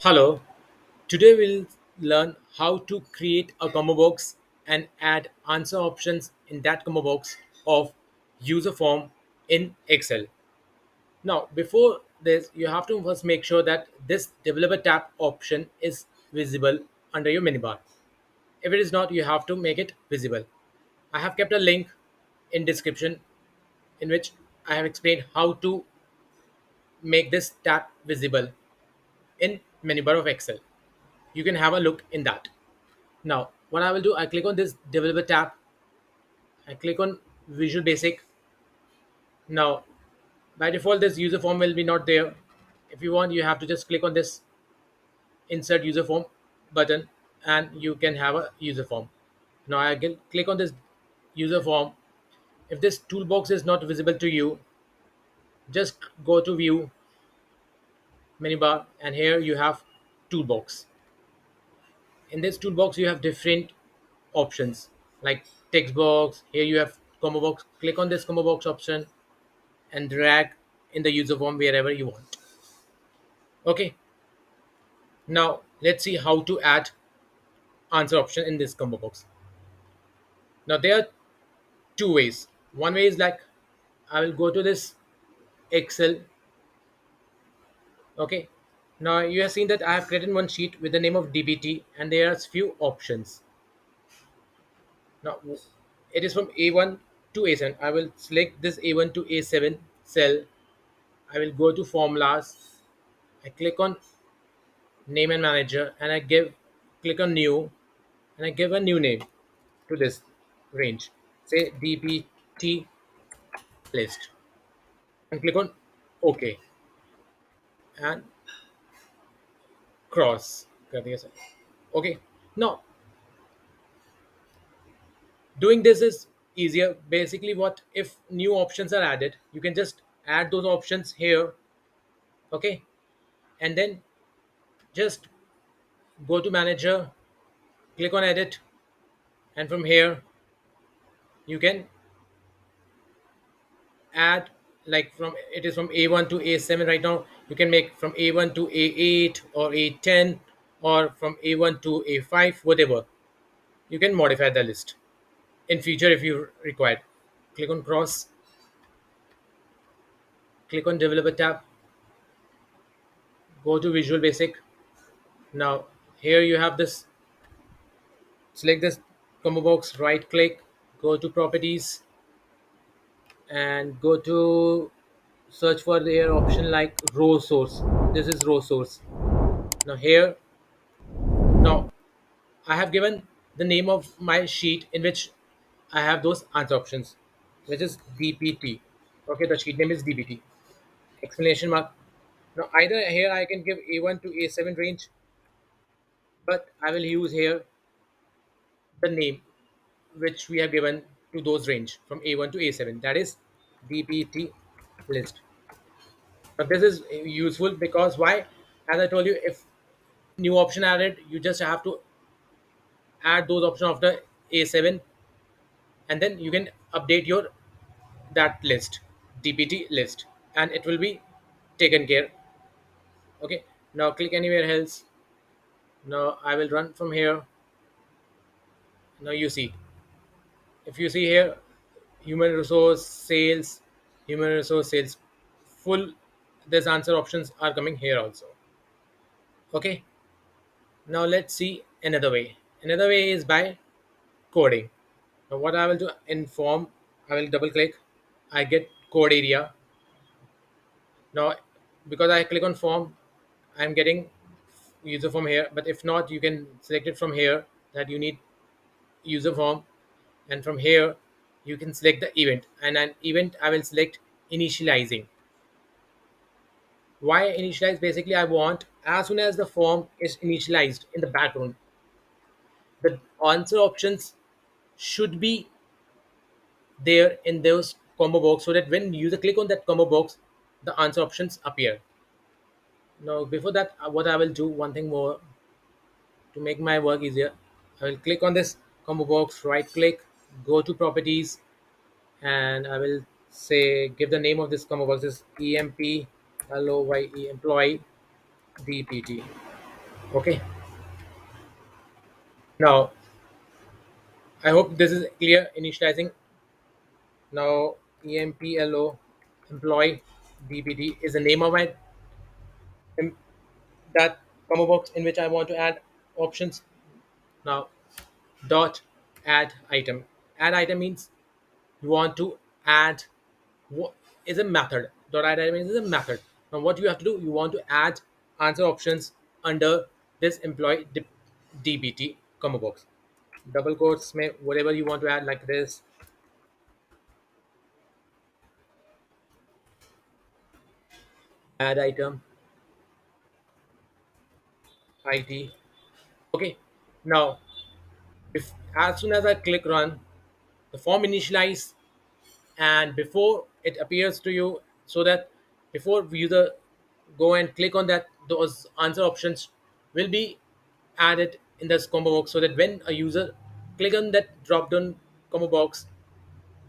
Hello, today we'll learn how to create a combo box and add answer options in that combo box of user form in Excel. Now, before this, you have to first make sure that this developer tab option is visible under your menu bar. If it is not, you have to make it visible. I have kept a link in description in which I have explained how to make this tab visible in menu bar of Excel. You can have a look in that. Now, what I will do, I click on this developer tab. I click on Visual Basic. Now, by default, this user form will be not there. If you want, you have to just click on this Insert User Form button, and you can have a user form. Now, I can click on this user form. If this toolbox is not visible to you, just go to View menu bar, and here you have Toolbox. In this toolbox, you have different options like text box. Here you have combo box. Click on this combo box option and drag in the user form wherever you want. Okay, now let's see how to add answer option in this combo box. Now there are two ways. One way is like I will go to this Excel. Okay, now you have seen that I have created one sheet with the name of DBT and there are few options. Now it is from A1 to A7. I will select this A1 to A7 cell. I will go to formulas. I click on name and manager and I give click on new and I give a new name to this range. Say DBT list and click on OK and cross. कर दिया sir. Okay. Now doing this is easier. Basically, what if new options are added, you can just add those options here. Okay, and then just go to manager, click on edit, and from here you can add like from it is from A1 to A7 right now. You can make from A1 to A8 or A10 or from A1 to A5, whatever. You can modify the list in future if you require. Click on cross, click on developer tab, go to Visual Basic. Now here you have this, select this combo box, right click, go to properties and go to search for their option like row source. This is row source. Now here, now I have given the name of my sheet in which I have those answer options, which is DPT. Okay, the sheet name is DPT. Explanation mark. Now either here I can give A1 to A7 range, but I will use here the name which we have given to those range from A1 to A7. That is DPT list. But this is useful because why? As I told you, if new option added, you just have to add those options after A7, and then you can update your that list, DPT list, and it will be taken care. Okay. Now click anywhere else. Now I will run from here. Now you see, if you see here, human resource sales, human resource sales, full. This answer options are coming here also. Okay. Now let's see another way. Another way is by coding. Now what I will do in form, I will double click. I get code area. Now because I click on form, I'm getting user form here. But if not, you can select it from here that you need user form, and from here you can select the event. And an event I will select initializing. Why initialize? Basically, I want as soon as the form is initialized in the background, the answer options should be there in those combo box so that when user click on that combo box, the answer options appear. Now before that, what I will do one thing more to make my work easier. I will click on this combo box, right click, go to properties, and I will say give the name of this combo box is EMP LOYE employee DPT. Okay. Now I hope this is clear. Initializing now EMPLO employee DBD is the name of my em- that combo box in which I want to add options. Now dot add item. Add item means you want to add what is a method. Dot add item is a method. Now what you have to do, you want to add answer options under this employee DBT combo box. Double quotes may whatever you want to add like this. Add item IT. Okay. Now if as soon as I click run, the form initialize and before it appears to you, so that before user go and click on that, those answer options will be added in this combo box, so that when a user click on that drop down combo box,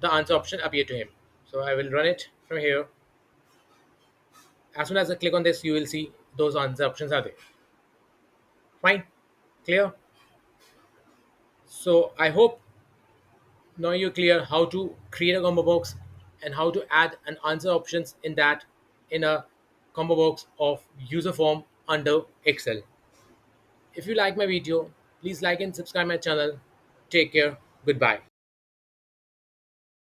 the answer option appear to him. So I will run it from here. As soon as I click on this, you will see those answer options are there. Fine. Clear. So I hope now you're clear how to create a combo box and how to add an answer options in that in a combo box of user form under Excel. If you like my video, please like and subscribe my channel. Take care. Goodbye.